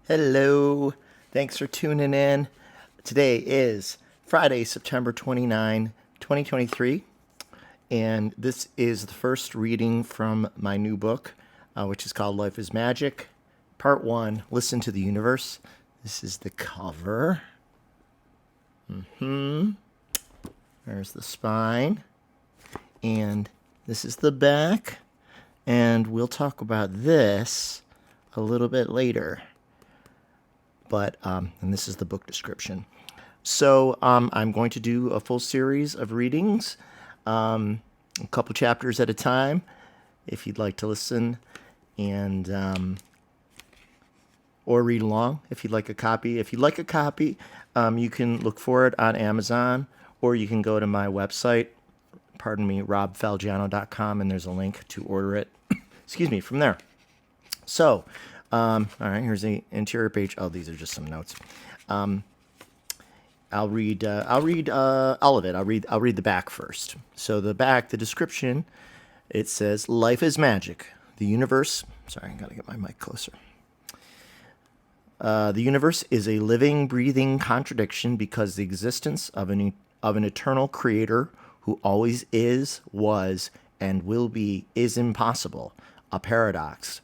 Hello. Thanks for tuning in. Today is Friday, September 29, 2023, and this is the first reading from my new book, which is called Life is Magic, Part 1, Listen to the Universe. This is the cover. There's the spine, and this is the back, and we'll talk about this a little bit later. But and this is the book description. So I'm going to do a full series of readings, a couple chapters at a time, if you'd like to listen, and or read along if you'd like a copy. If you'd like a copy, you can look for it on Amazon, or you can go to my website, robfelgiano.com, and there's a link to order it. Excuse me, from there. So, all right, here's the interior page. Oh, these are just some notes. I'll read all of it. I'll read the back first. So the back, the description, it says, "Life is magic. The universe." Sorry, I gotta get my mic closer. The universe is a living, breathing contradiction because the existence of an eternal creator who always is, was, and will be is impossible. A paradox.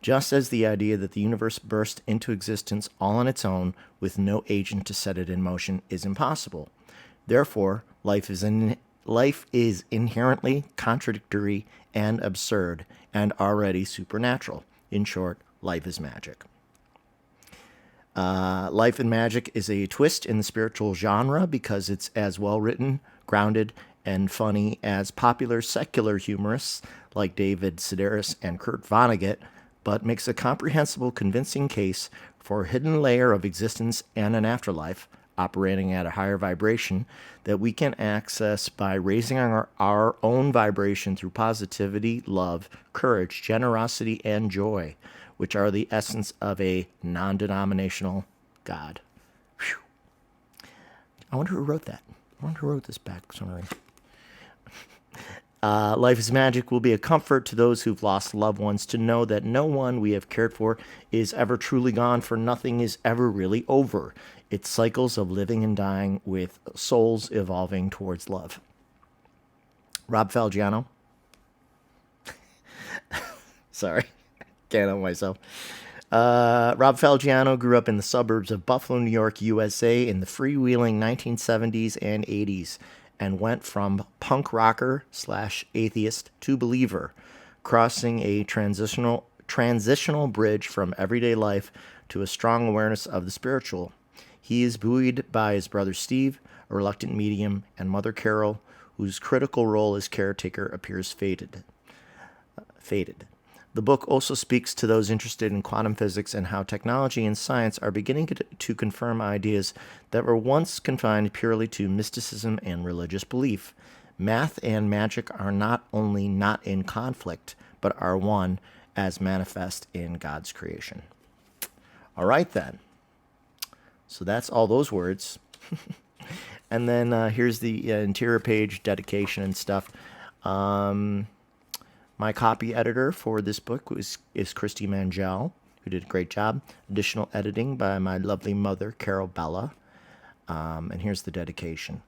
Just as the idea that the universe burst into existence all on its own with no agent to set it in motion is impossible. Therefore, life is inherently contradictory and absurd and already supernatural. In short, life is magic. Life and Magic is a twist in the spiritual genre because it's as well written, grounded, and funny as popular secular humorists like David Sedaris and Kurt Vonnegut, but makes a comprehensible, convincing case for a hidden layer of existence and an afterlife operating at a higher vibration that we can access by raising our own vibration through positivity, love, courage, generosity, and joy, which are the essence of a non-denominational God. Whew. I wonder who wrote that. I wonder who wrote this back summary. Life is Magic will be a comfort to those who've lost loved ones to know that no one we have cared for is ever truly gone, for nothing is ever really over. It's cycles of living and dying with souls evolving towards love. Rob Falgiano. Sorry, can't help myself. Rob Falgiano grew up in the suburbs of Buffalo, New York, USA in the freewheeling 1970s and 80s. And went from punk rocker / atheist to believer, crossing a transitional bridge from everyday life to a strong awareness of the spiritual. He is buoyed by his brother Steve, a reluctant medium, and mother Carol, whose critical role as caretaker appears faded. The book also speaks to those interested in quantum physics and how technology and science are beginning to confirm ideas that were once confined purely to mysticism and religious belief. Math and magic are not only not in conflict, but are one as manifest in God's creation. All right, then. So that's all those words. And then here's the interior page, dedication and stuff. My copy editor for this book is Christy Mangel, who did a great job. Additional editing by my lovely mother, Carol Bella. And here's the dedication.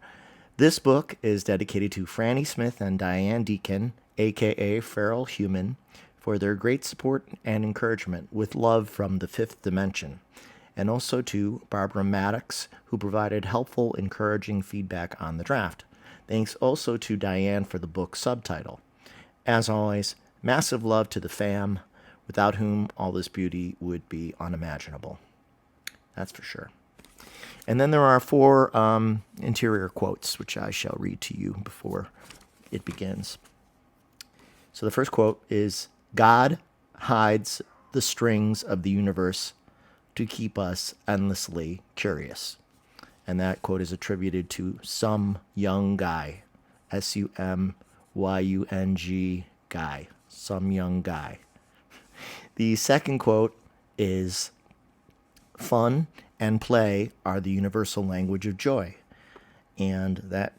This book is dedicated to Franny Smith and Diane Deacon, a.k.a. Feral Human, for their great support and encouragement, with love from the fifth dimension. And also to Barbara Maddox, who provided helpful, encouraging feedback on the draft. Thanks also to Diane for the book subtitle. As always, massive love to the fam, without whom all this beauty would be unimaginable. That's for sure. And then there are 4 interior quotes, which I shall read to you before it begins. So the first quote is, "God hides the strings of the universe to keep us endlessly curious." And that quote is attributed to some young guy, SUMYUNG guy, some young guy. The second quote is, "Fun and play are the universal language of joy." And that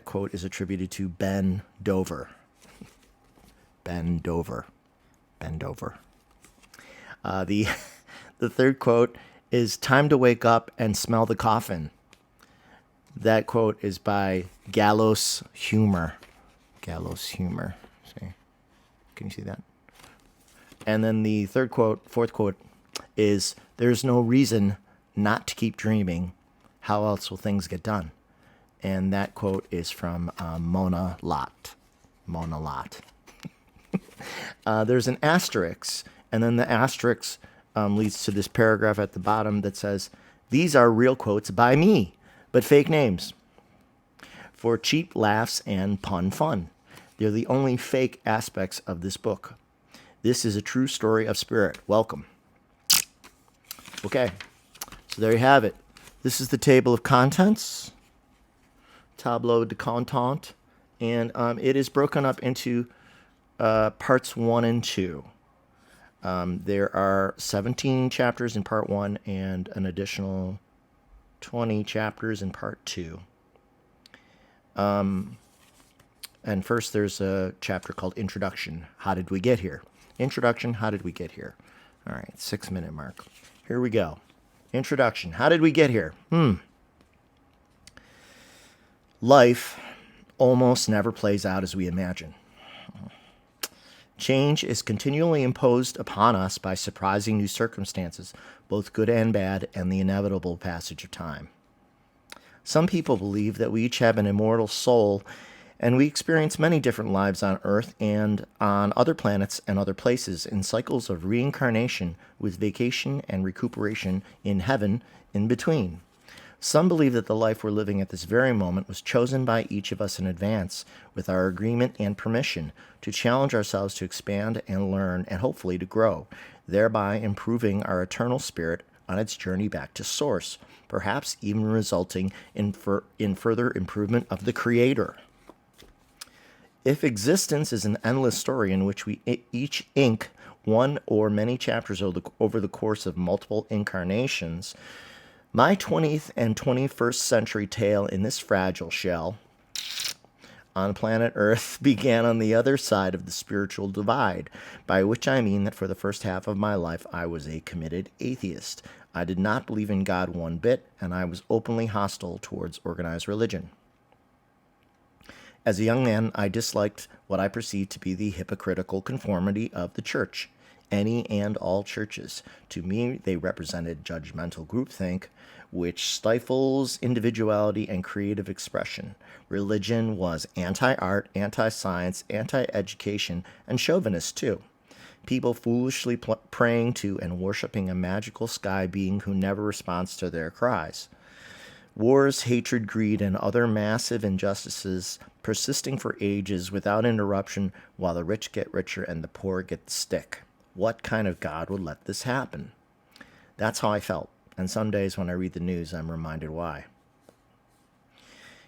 quote is attributed to Ben Dover. Ben Dover. The The third quote is time to wake up and smell the coffin. That quote is by Gallows Humor. Gallows Humor. See? Can you see that? And then the fourth quote is there's no reason not to keep dreaming. How else will things get done? And that quote is from Mona Lott. Mona Lott. There's an asterisk, and then the asterisk leads to this paragraph at the bottom that says, these are real quotes by me, but fake names. For cheap laughs and pun fun. They're the only fake aspects of this book. This is a true story of spirit. Welcome. Okay, so there you have it. This is the table of contents. Tableau de content. And it is broken up into parts 1 and 2. There are 17 chapters in part 1 and an additional 20 chapters in part 2. And first there's a chapter called Introduction. How did we get here? Introduction, how did we get here? All right, 6-minute mark. Here we go. Introduction. How did we get here? Life almost never plays out as we imagine. Change is continually imposed upon us by surprising new circumstances, both good and bad, and the inevitable passage of time. Some people believe that we each have an immortal soul, and we experience many different lives on Earth and on other planets and other places in cycles of reincarnation with vacation and recuperation in heaven in between. Some believe that the life we're living at this very moment was chosen by each of us in advance, with our agreement and permission, to challenge ourselves to expand and learn and hopefully to grow, thereby improving our eternal spirit on its journey back to Source, perhaps even resulting in further improvement of the Creator. If existence is an endless story in which we each ink one or many chapters over the course of multiple incarnations, my 20th and 21st century tale in this fragile shell on planet Earth began on the other side of the spiritual divide, by which I mean that for the first half of my life I was a committed atheist. I did not believe in God one bit, and I was openly hostile towards organized religion. As a young man, I disliked what I perceived to be the hypocritical conformity of the church, any and all churches. To me, they represented judgmental groupthink, which stifles individuality and creative expression. Religion was anti-art, anti-science, anti-education, and chauvinist too. People foolishly praying to and worshiping a magical sky being who never responds to their cries. Wars, hatred, greed, and other massive injustices persisting for ages without interruption while the rich get richer and the poor get the stick. What kind of God would let this happen? That's how I felt, and some days when I read the news, I'm reminded why.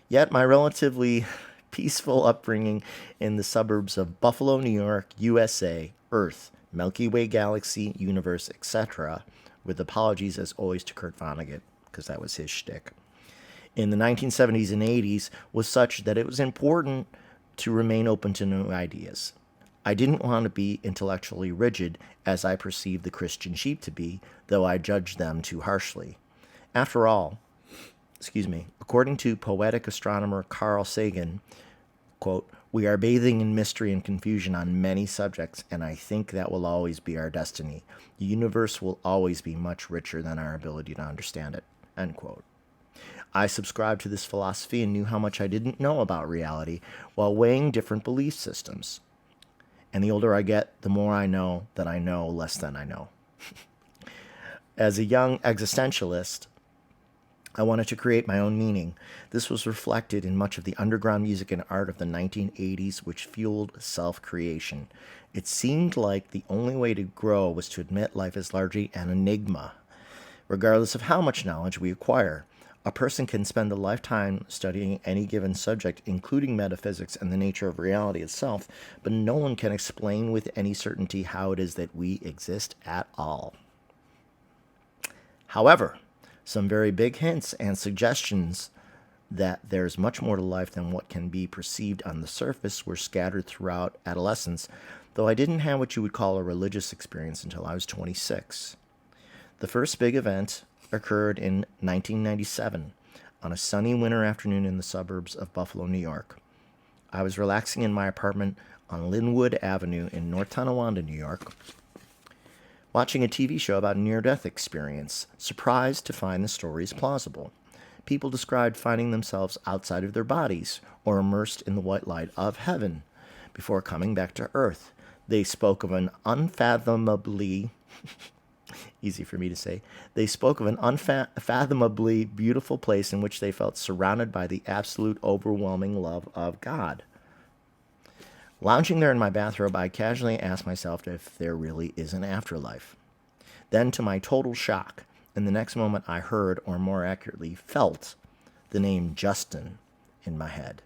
Yet my relatively peaceful upbringing in the suburbs of Buffalo, New York, USA, Earth, Milky Way galaxy, universe, etc., with apologies as always to Kurt Vonnegut, because that was his shtick, in the 1970s and 80s was such that it was important to remain open to new ideas. I didn't want to be intellectually rigid as I perceived the Christian sheep to be, though I judged them too harshly. After all, according to poetic astronomer Carl Sagan, quote, "We are bathing in mystery and confusion on many subjects, and I think that will always be our destiny. The universe will always be much richer than our ability to understand it," end quote. I subscribed to this philosophy and knew how much I didn't know about reality while weighing different belief systems. And the older I get, the more I know that I know less than I know. As a young existentialist, I wanted to create my own meaning. This was reflected in much of the underground music and art of the 1980s, which fueled self-creation. It seemed like the only way to grow was to admit life is largely an enigma, regardless of how much knowledge we acquire. A person can spend a lifetime studying any given subject, including metaphysics and the nature of reality itself, but no one can explain with any certainty how it is that we exist at all. However, some very big hints and suggestions that there's much more to life than what can be perceived on the surface were scattered throughout adolescence, though I didn't have what you would call a religious experience until I was 26. The first big event occurred in 1997 on a sunny winter afternoon in the suburbs of Buffalo, New York. I was relaxing in my apartment on Linwood Avenue in North Tonawanda, New York, watching a TV show about a near-death experience, surprised to find the stories plausible. People described finding themselves outside of their bodies or immersed in the white light of heaven before coming back to earth. They spoke of an unfathomably easy for me to say. They spoke of an unfathomably beautiful place in which they felt surrounded by the absolute overwhelming love of God. Lounging there in my bathrobe, I casually asked myself if there really is an afterlife. Then, to my total shock, in the next moment I heard, or more accurately felt, the name Justin in my head.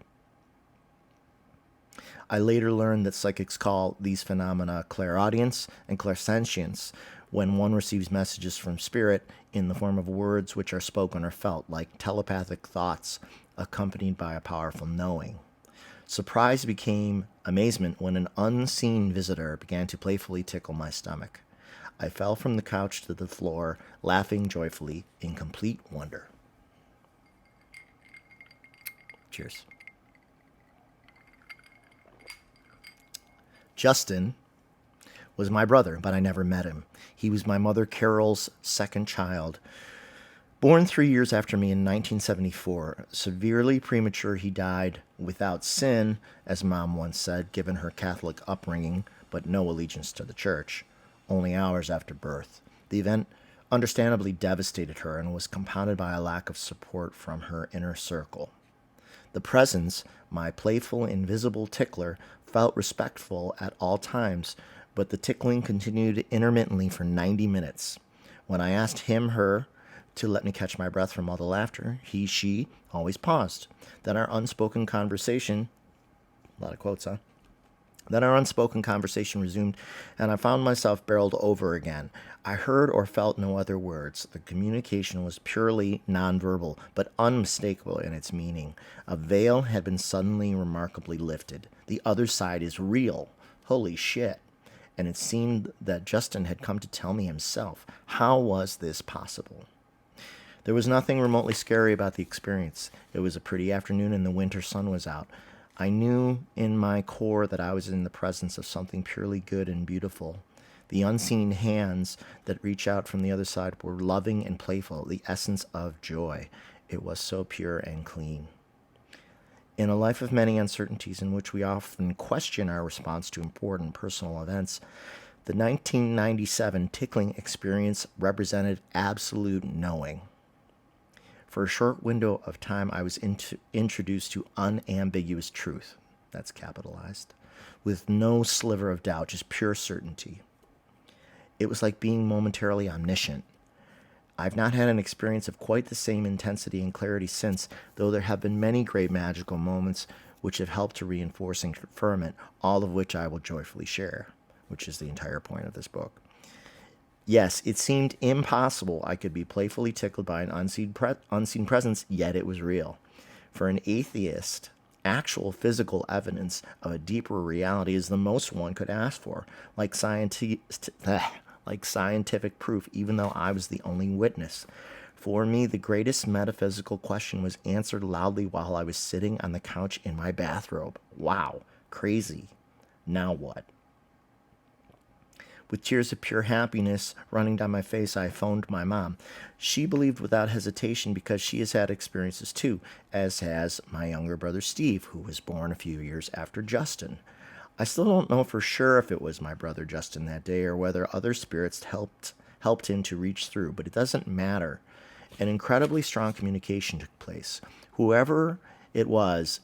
I later learned that psychics call these phenomena clairaudience and clairsentience, when one receives messages from spirit in the form of words which are spoken or felt, like telepathic thoughts accompanied by a powerful knowing. Surprise became amazement when an unseen visitor began to playfully tickle my stomach. I fell from the couch to the floor, laughing joyfully in complete wonder. Cheers. Justin was my brother, but I never met him. He was my mother Carol's second child. Born 3 years after me in 1974, severely premature, he died without sin, as Mom once said, given her Catholic upbringing, but no allegiance to the church, only hours after birth. The event understandably devastated her and was compounded by a lack of support from her inner circle. The presence, my playful, invisible tickler, felt respectful at all times, but the tickling continued intermittently for 90 minutes. When I asked her, to let me catch my breath from all the laughter, she always paused. Then our unspoken conversation, a lot of quotes, huh? Then our unspoken conversation resumed, and I found myself barreled over again. I heard or felt no other words. The communication was purely nonverbal, but unmistakable in its meaning. A veil had been suddenly remarkably lifted. The other side is real. Holy shit. And it seemed that Justin had come to tell me himself. How was this possible? There was nothing remotely scary about the experience. It was a pretty afternoon and the winter sun was out. I knew in my core that I was in the presence of something purely good and beautiful. The unseen hands that reach out from the other side were loving and playful, the essence of joy. It was so pure and clean. In a life of many uncertainties in which we often question our response to important personal events, the 1997 tickling experience represented absolute knowing. For a short window of time, I was introduced to unambiguous truth, that's capitalized, with no sliver of doubt, just pure certainty. It was like being momentarily omniscient. I've not had an experience of quite the same intensity and clarity since, though there have been many great magical moments which have helped to reinforce and confirm it, all of which I will joyfully share, which is the entire point of this book. Yes, it seemed impossible I could be playfully tickled by an unseen presence, yet it was real. For an atheist, actual physical evidence of a deeper reality is the most one could ask for, like scientific proof, even though I was the only witness. For me, the greatest metaphysical question was answered loudly while I was sitting on the couch in my bathrobe. Wow, crazy. Now what? With tears of pure happiness running down my face, I phoned my mom. She believed without hesitation because she has had experiences too, as has my younger brother Steve, who was born a few years after Justin. I still don't know for sure if it was my brother Justin that day or whether other spirits helped him to reach through, but it doesn't matter. An incredibly strong communication took place. Whoever it was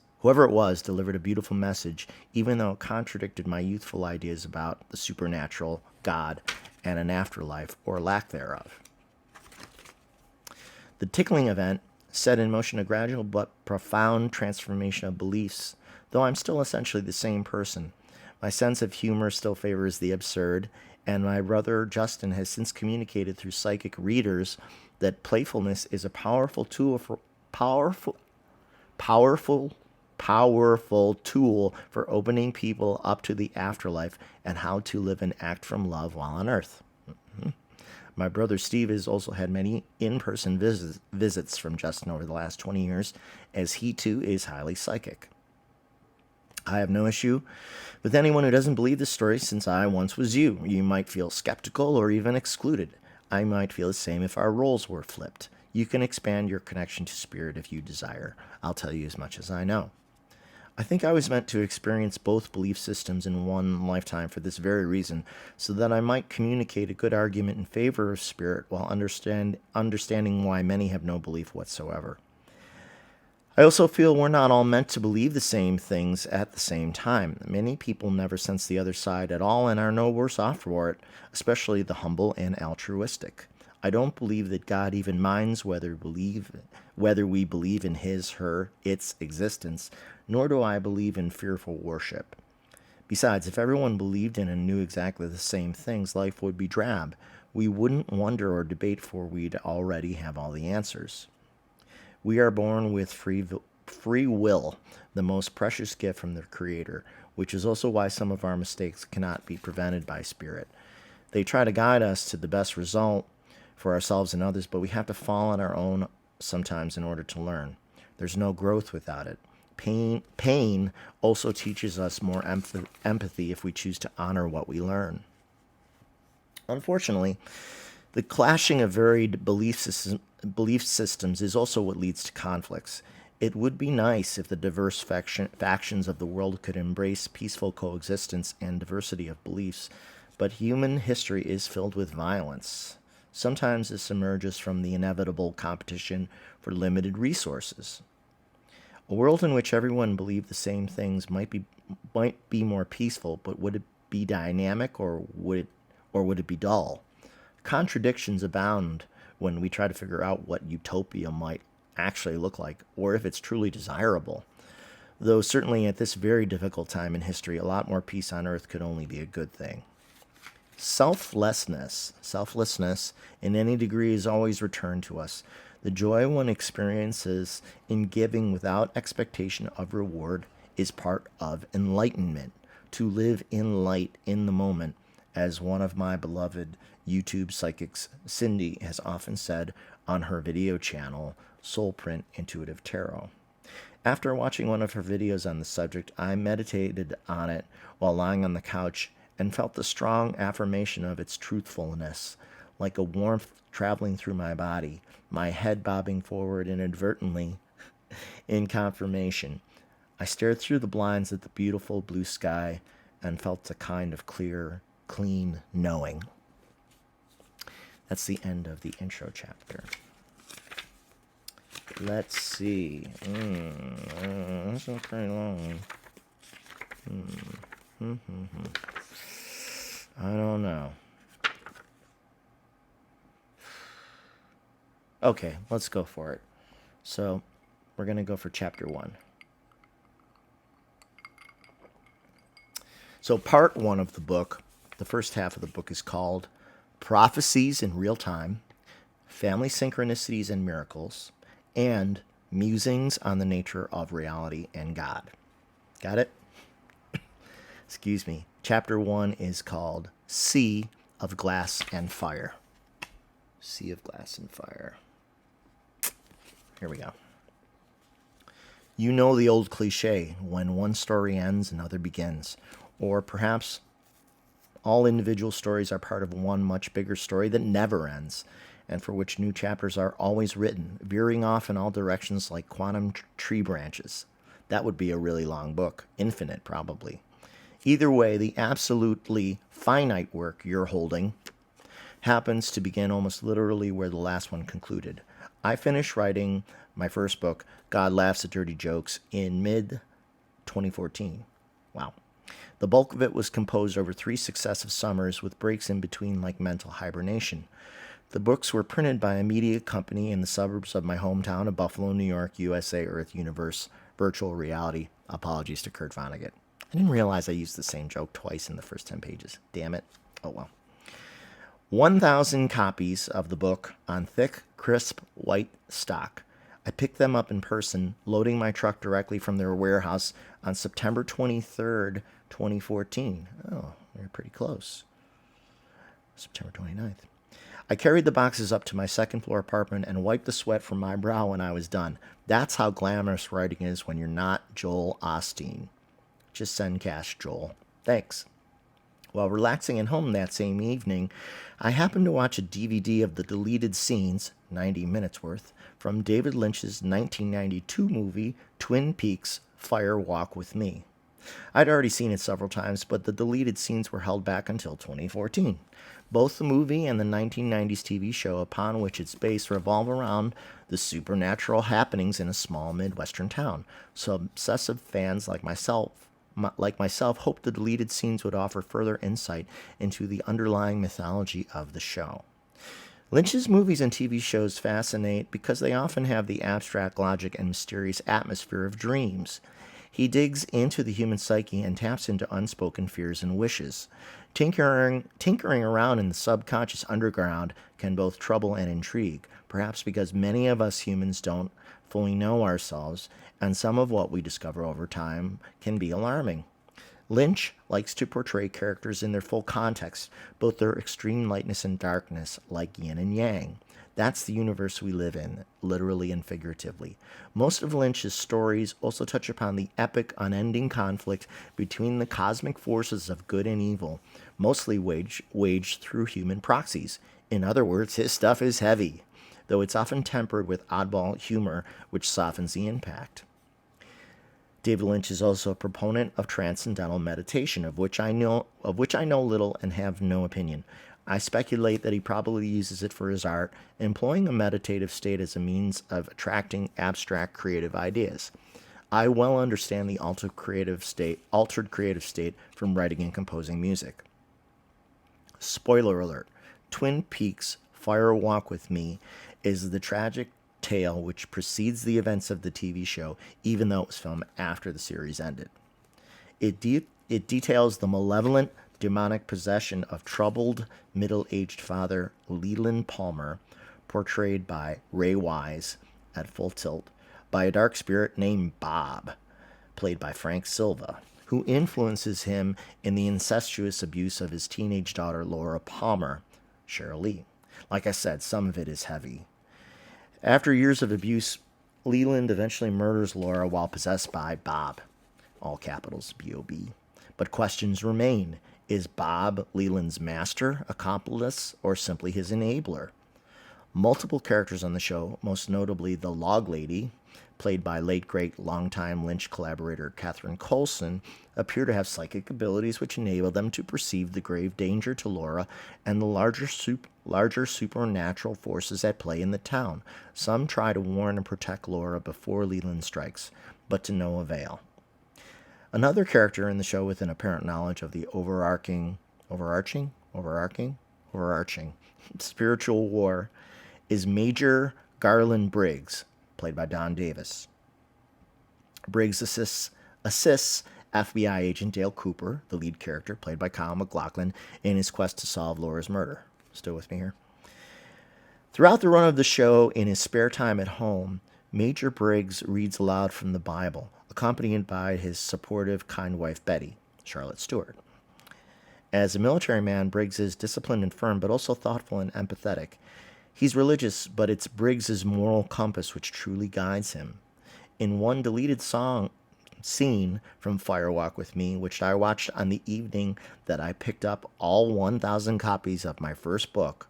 delivered a beautiful message, even though it contradicted my youthful ideas about the supernatural, God, and an afterlife, or lack thereof. The tickling event set in motion a gradual but profound transformation of beliefs, though I'm still essentially the same person. My sense of humor still favors the absurd, and my brother Justin has since communicated through psychic readers that playfulness is a powerful tool for opening people up to the afterlife and how to live and act from love while on earth. My brother Steve has also had many in-person visits from Justin over the last 20 years, as he too is highly psychic. I have no issue with anyone who doesn't believe this story, since I once was you. You might feel skeptical or even excluded. I might feel the same if our roles were flipped. You can expand your connection to spirit if you desire. I'll tell you as much as I know. I think I was meant to experience both belief systems in one lifetime for this very reason, so that I might communicate a good argument in favor of spirit while understanding why many have no belief whatsoever. I also feel we're not all meant to believe the same things at the same time. Many people never sense the other side at all and are no worse off for it, especially the humble and altruistic. I don't believe that God even minds whether we believe in his, her, its existence, nor do I believe in fearful worship. Besides, if everyone believed in and knew exactly the same things, life would be drab. We wouldn't wonder or debate, for we'd already have all the answers. We are born with free will, the most precious gift from the Creator, which is also why some of our mistakes cannot be prevented by Spirit. They try to guide us to the best result for ourselves and others, but we have to fall on our own sometimes in order to learn. There's no growth without it. Pain also teaches us more empathy if we choose to honor what we learn. Unfortunately, the clashing of varied belief systems is also what leads to conflicts. It would be nice if the diverse factions of the world could embrace peaceful coexistence and diversity of beliefs, but human history is filled with violence. Sometimes this emerges from the inevitable competition for limited resources. A world in which everyone believed the same things might be more peaceful, but would it be dynamic or would it be dull? Contradictions abound when we try to figure out what utopia might actually look like, or if it's truly desirable. Though certainly at this very difficult time in history, a lot more peace on earth could only be a good thing. Selflessness in any degree is always returned to us. The joy one experiences in giving without expectation of reward is part of enlightenment. To live in light in the moment, as one of my beloved YouTube psychics, Cindy, has often said on her video channel, Soulprint Intuitive Tarot. After watching one of her videos on the subject, I meditated on it while lying on the couch and felt the strong affirmation of its truthfulness, like a warmth traveling through my body, my head bobbing forward inadvertently in confirmation. I stared through the blinds at the beautiful blue sky and felt a kind of clear, clean knowing. That's the end of the intro chapter. Let's see. This is pretty long. I don't know. Okay, let's go for it. So, we're going to go for chapter 1. So, part 1 of the book, the first half of the book, is called Prophecies in Real Time, Family Synchronicities and Miracles, and Musings on the Nature of Reality and God. Got it? Excuse me. Chapter 1 is called Sea of Glass and Fire. Sea of Glass and Fire. Here we go. You know the old cliche, when one story ends, another begins. Or perhaps all individual stories are part of one much bigger story that never ends, and for which new chapters are always written, veering off in all directions like quantum tree branches. That would be a really long book. Infinite, probably. Either way, the absolutely finite work you're holding happens to begin almost literally where the last one concluded. I finished writing my first book, God Laughs at Dirty Jokes, in mid-2014. Wow. The bulk of it was composed over 3 successive summers with breaks in between like mental hibernation. The books were printed by a media company in the suburbs of my hometown of Buffalo, New York, USA, Earth, Universe, Virtual Reality. Apologies to Kurt Vonnegut. I didn't realize I used the same joke twice in the first 10 pages. Damn it. Oh well. 1,000 copies of the book on thick, crisp, white stock. I picked them up in person, loading my truck directly from their warehouse on September 23rd, 2014. Oh, we're pretty close. September 29th. I carried the boxes up to my second floor apartment and wiped the sweat from my brow when I was done. That's how glamorous writing is when you're not Joel Osteen. Just send cash, Joel. Thanks. While relaxing at home that same evening, I happened to watch a DVD of the deleted scenes, 90 minutes worth, from David Lynch's 1992 movie Twin Peaks: Fire Walk with Me. I'd already seen it several times, but the deleted scenes were held back until 2014. Both the movie and the 1990s TV show upon which it's based revolve around the supernatural happenings in a small Midwestern town, so obsessive fans like myself hoped the deleted scenes would offer further insight into the underlying mythology of the show. Lynch's movies and TV shows fascinate because they often have the abstract logic and mysterious atmosphere of dreams. He digs into the human psyche and taps into unspoken fears and wishes. Tinkering around in the subconscious underground can both trouble and intrigue, perhaps because many of us humans don't fully know ourselves, and some of what we discover over time can be alarming. Lynch likes to portray characters in their full context, both their extreme lightness and darkness, like yin and yang. That's the universe we live in, literally and figuratively. Most of Lynch's stories also touch upon the epic, unending conflict between the cosmic forces of good and evil, mostly waged through human proxies. In other words, his stuff is heavy, though it's often tempered with oddball humor, which softens the impact. David Lynch is also a proponent of transcendental meditation, of which I know little and have no opinion. I speculate that he probably uses it for his art, employing a meditative state as a means of attracting abstract creative ideas. I well understand the altered creative state from writing and composing music. Spoiler alert: Twin Peaks: Fire Walk with Me is the tragic tale which precedes the events of the TV show, even though it was filmed after the series ended. It details the malevolent, demonic possession of troubled, middle-aged father Leland Palmer, portrayed by Ray Wise at full tilt, by a dark spirit named Bob, played by Frank Silva, who influences him in the incestuous abuse of his teenage daughter Laura Palmer, Cheryl Lee. Like I said, some of it is heavy. After years of abuse, Leland eventually murders Laura while possessed by Bob, all capitals B-O-B. But questions remain. Is Bob Leland's master, accomplice, or simply his enabler? Multiple characters on the show, most notably the Log Lady, played by late-great longtime Lynch collaborator Catherine Coulson, appear to have psychic abilities which enable them to perceive the grave danger to Laura and the larger supernatural forces at play in the town. Some try to warn and protect Laura before Leland strikes, but to no avail. Another character in the show with an apparent knowledge of the overarching spiritual war is Major Garland Briggs, played by Don Davis. Briggs assists FBI agent Dale Cooper, the lead character, played by Kyle MacLachlan, in his quest to solve Laura's murder. Still with me here? Throughout the run of the show, in his spare time at home, Major Briggs reads aloud from the Bible, accompanied by his supportive, kind wife Betty, Charlotte Stewart. As a military man, Briggs is disciplined and firm, but also thoughtful and empathetic. He's religious, but it's Briggs's moral compass which truly guides him. In one deleted scene from Fire Walk with Me, which I watched on the evening that I picked up all 1,000 copies of my first book,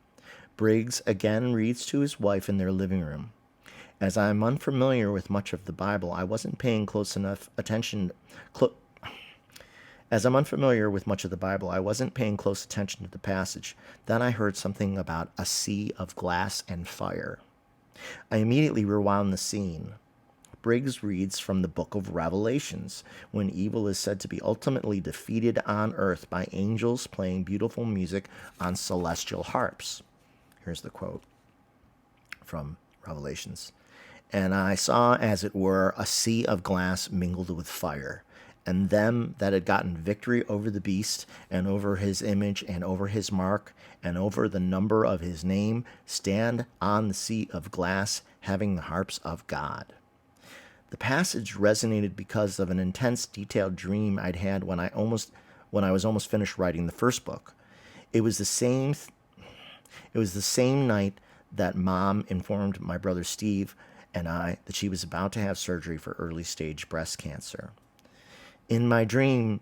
Briggs again reads to his wife in their living room. As I'm unfamiliar with much of the Bible, I wasn't paying close attention to the passage. Then I heard something about a sea of glass and fire. I immediately rewound the scene. Briggs reads from the book of Revelations, when evil is said to be ultimately defeated on earth by angels playing beautiful music on celestial harps. Here's the quote from Revelations. And I saw, as it were, a sea of glass mingled with fire, and them that had gotten victory over the beast, and over his image, and over his mark, and over the number of his name, stand on the sea of glass, having the harps of God. The passage resonated because of an intense, detailed dream I'd had when I was almost finished writing the first book. It was the same It was the same night that Mom informed my brother Steve and I that she was about to have surgery for early stage breast cancer. In my dream,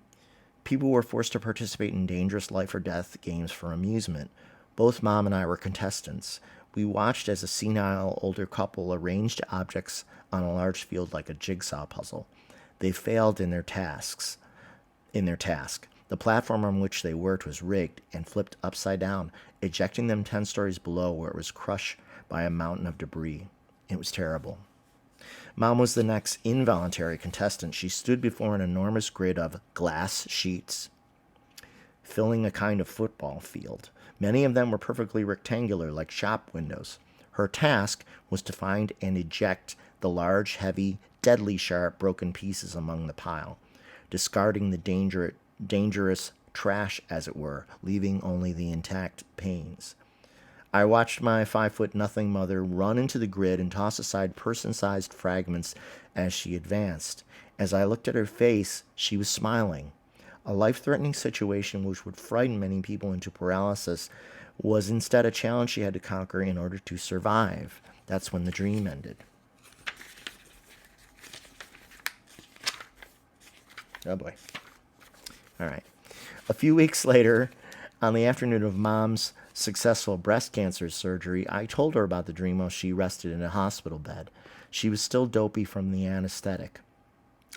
people were forced to participate in dangerous life or death games for amusement. Both Mom and I were contestants. We watched as a senile older couple arranged objects on a large field like a jigsaw puzzle. They failed in their task. The platform on which they worked was rigged and flipped upside down, ejecting them 10 stories below where it was crushed by a mountain of debris. It was terrible. Mom was the next involuntary contestant. She stood before an enormous grid of glass sheets, filling a kind of football field. Many of them were perfectly rectangular, like shop windows. Her task was to find and eject the large, heavy, deadly sharp broken pieces among the pile, discarding the dangerous trash, as it were, leaving only the intact panes. I watched my 5'0" mother run into the grid and toss aside person-sized fragments as she advanced. As I looked at her face, she was smiling. A life-threatening situation which would frighten many people into paralysis was instead a challenge she had to conquer in order to survive. That's when the dream ended. Oh boy. All right. A few weeks later, on the afternoon of Mom's successful breast cancer surgery, I told her about the dream while she rested in a hospital bed. She was still dopey from the anesthetic.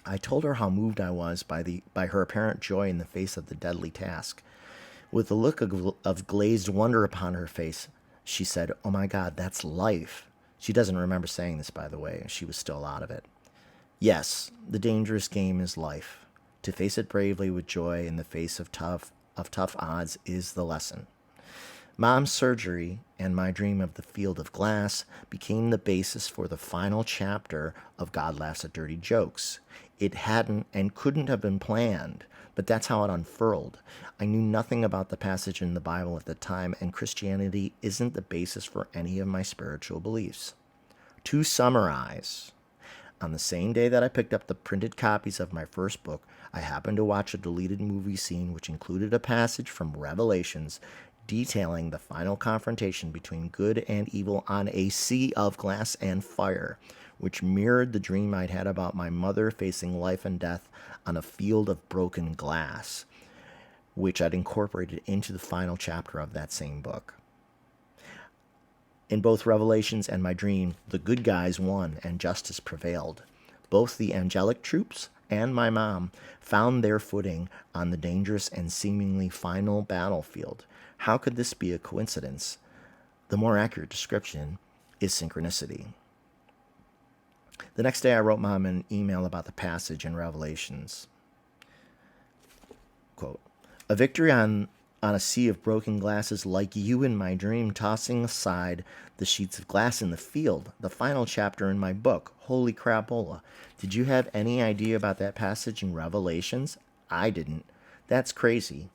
I told her how moved I was by her apparent joy in the face of the deadly task. With a look of glazed wonder upon her face, she said, "Oh my God, that's life." She doesn't remember saying this, by the way. She was still out of it. Yes, the dangerous game is life. To face it bravely with joy in the face of tough odds is the lesson. Mom's surgery and my dream of the field of glass became the basis for the final chapter of God Laughs at Dirty Jokes. It hadn't and couldn't have been planned, but that's how it unfurled. I knew nothing about the passage in the Bible at the time, and Christianity isn't the basis for any of my spiritual beliefs. To summarize, on the same day that I picked up the printed copies of my first book, I happened to watch a deleted movie scene which included a passage from Revelations detailing the final confrontation between good and evil on a sea of glass and fire, which mirrored the dream I'd had about my mother facing life and death on a field of broken glass, which I'd incorporated into the final chapter of that same book. In both Revelations and my dream, the good guys won and justice prevailed. Both the angelic troops and my mom found their footing on the dangerous and seemingly final battlefield. How could this be a coincidence? The more accurate description is synchronicity. The next day I wrote Mom an email about the passage in Revelations. Quote, "A victory on a sea of broken glass is like you in my dream tossing aside the sheets of glass in the field. The final chapter in my book. Holy crapola. Did you have any idea about that passage in Revelations? I didn't. That's crazy.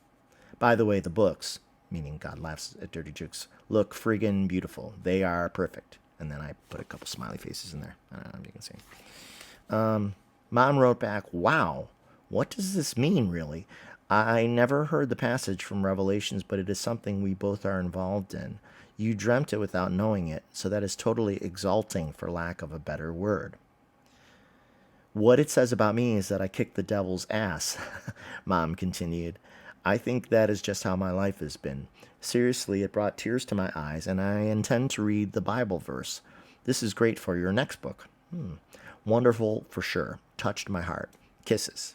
By the way, the books," meaning God Laughs at Dirty Jokes, "look friggin' beautiful. They are perfect." And then I put a couple smiley faces in there. I don't know if you can see. Mom wrote back, "Wow, what does this mean, really? I never heard the passage from Revelations, but it is something we both are involved in. You dreamt it without knowing it, so that is totally exalting, for lack of a better word. What it says about me is that I kicked the devil's ass," Mom continued. "I think that is just how my life has been. Seriously, it brought tears to my eyes, and I intend to read the Bible verse. This is great for your next book. Wonderful for sure. Touched my heart. Kisses."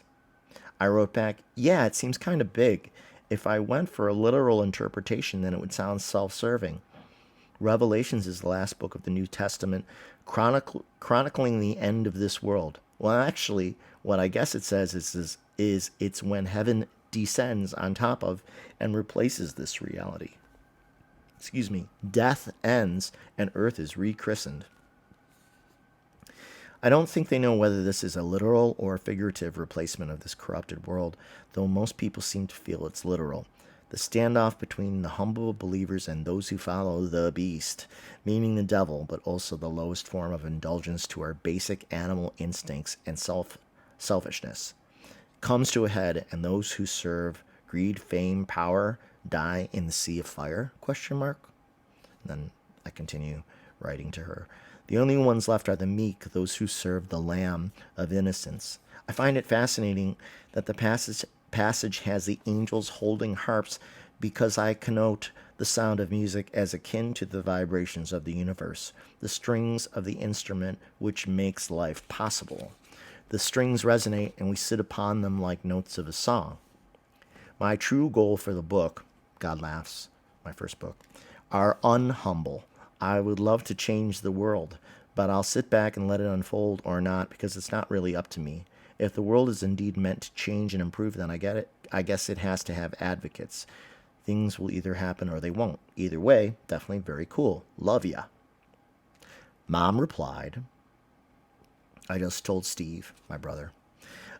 I wrote back, "Yeah, it seems kind of big. If I went for a literal interpretation, then it would sound self-serving. Revelations is the last book of the New Testament, chronicling the end of this world. Well, actually, what I guess it says is it's when heaven descends on top of and replaces this reality. Death ends and earth is rechristened. I don't think they know whether this is a literal or figurative replacement of this corrupted world, though most people seem to feel it's literal. The standoff between the humble believers and those who follow the beast, meaning the devil, but also the lowest form of indulgence to our basic animal instincts and selfishness, comes to a head, and those who serve greed, fame, power die in the sea of fire? Question mark. Then I continue writing to her. The only ones left are the meek, those who serve the Lamb of innocence. I find it fascinating that the passage has the angels holding harps because I connote the sound of music as akin to the vibrations of the universe, the strings of the instrument which makes life possible. The strings resonate and we sit upon them like notes of a song. My true goal for the book, God Laughs, my first book, are unhumble. I would love to change the world, but I'll sit back and let it unfold or not because it's not really up to me. If the world is indeed meant to change and improve, then I get it. I guess it has to have advocates. Things will either happen or they won't. Either way, definitely very cool. Love ya. Mom replied, I just told Steve, my brother,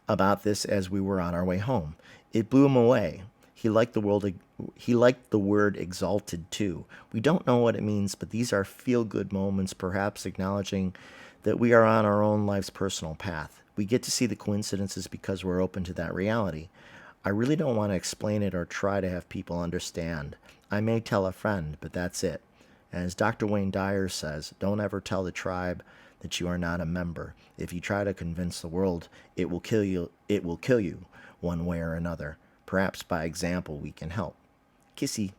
about this as we were on our way home. It blew him away. He liked the word exalted too. We don't know what it means, but these are feel-good moments, perhaps acknowledging that we are on our own life's personal path. We get to see the coincidences because we're open to that reality. I really don't want to explain it or try to have people understand. I may tell a friend, but that's it. As Dr. Wayne Dyer says, don't ever tell the tribe that you are not a member. If you try to convince the world, it will kill you. It will kill you one way or another. Perhaps by example we can help. Kissy.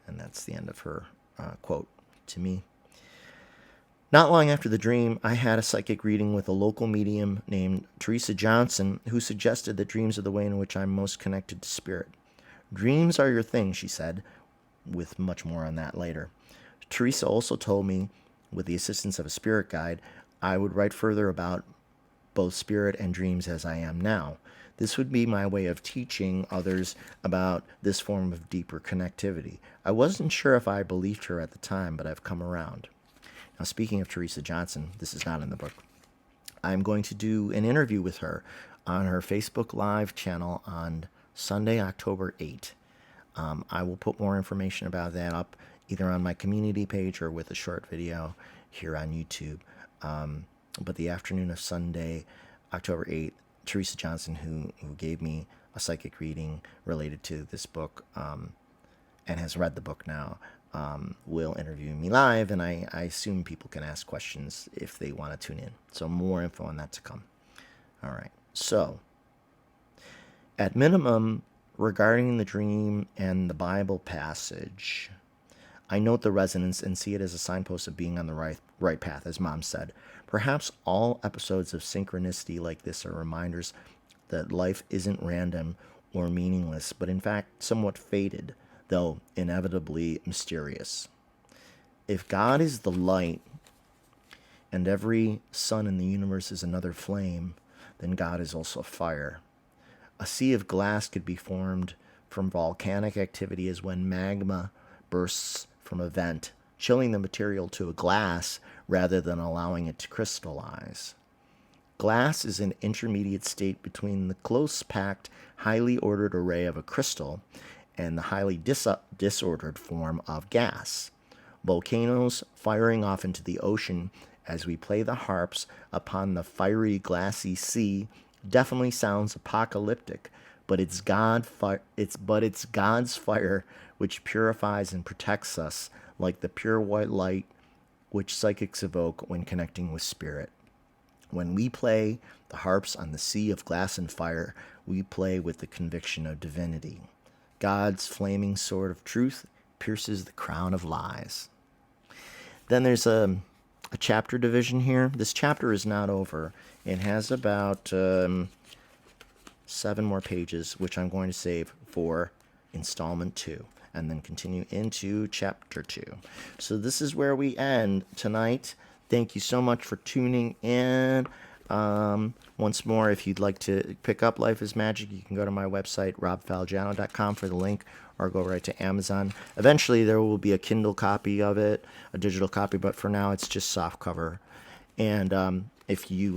And that's the end of her quote to me. Not long after the dream, I had a psychic reading with a local medium named Teresa Johnson, who suggested that dreams are the way in which I'm most connected to spirit. Dreams are your thing, she said, with much more on that later. Teresa also told me, with the assistance of a spirit guide, I would write further about both spirit and dreams as I am now. This would be my way of teaching others about this form of deeper connectivity. I wasn't sure if I believed her at the time, but I've come around. Now, speaking of Teresa Johnson, this is not in the book. I'm going to do an interview with her on her Facebook Live channel on Sunday, October 8th. I will put more information about that up either on my community page or with a short video here on YouTube. But the afternoon of Sunday, October 8th, Teresa Johnson, who gave me a psychic reading related to this book and has read the book now, will interview me live, and I assume people can ask questions if they want to tune in. So more info on that to come. All right. So, at minimum, regarding the dream and the Bible passage, I note the resonance and see it as a signpost of being on the right path, as Mom said. Perhaps all episodes of synchronicity like this are reminders that life isn't random or meaningless, but in fact somewhat fated, though inevitably mysterious. If God is the light and every sun in the universe is another flame, then God is also fire. A sea of glass could be formed from volcanic activity as when magma bursts from a vent, chilling the material to a glass rather than allowing it to crystallize. Glass is an intermediate state between the close-packed, highly ordered array of a crystal and the highly disordered form of gas. Volcanoes firing off into the ocean as we play the harps upon the fiery, glassy sea definitely sounds apocalyptic, but it's God's fire which purifies and protects us, like the pure white light which psychics evoke when connecting with spirit. When we play the harps on the sea of glass and fire, we play with the conviction of divinity. God's flaming sword of truth pierces the crown of lies. Then there's a chapter division here. This chapter is not over. It has about 7 more pages, which I'm going to save for installment 2, and then continue into chapter 2. So this is where we end tonight. Thank you so much for tuning in. Once more, if you'd like to pick up Life is Magic, you can go to my website, robfalgiano.com, for the link, or go right to Amazon. Eventually, there will be a Kindle copy of it, a digital copy, but for now, it's just soft cover. And if you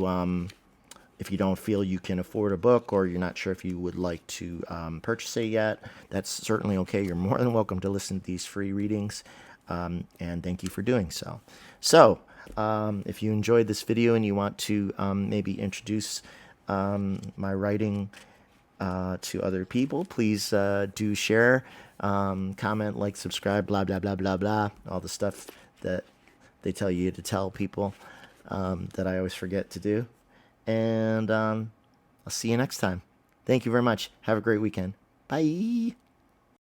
don't feel you can afford a book, or you're not sure if you would like to purchase it yet, that's certainly okay. You're more than welcome to listen to these free readings, and thank you for doing so. So, if you enjoyed this video and you want to maybe introduce my writing to other people. Please do share, comment, like, subscribe, blah, blah, blah, blah, blah. All the stuff that they tell you to tell people that I always forget to do. And I'll see you next time. Thank you very much. Have a great weekend. Bye.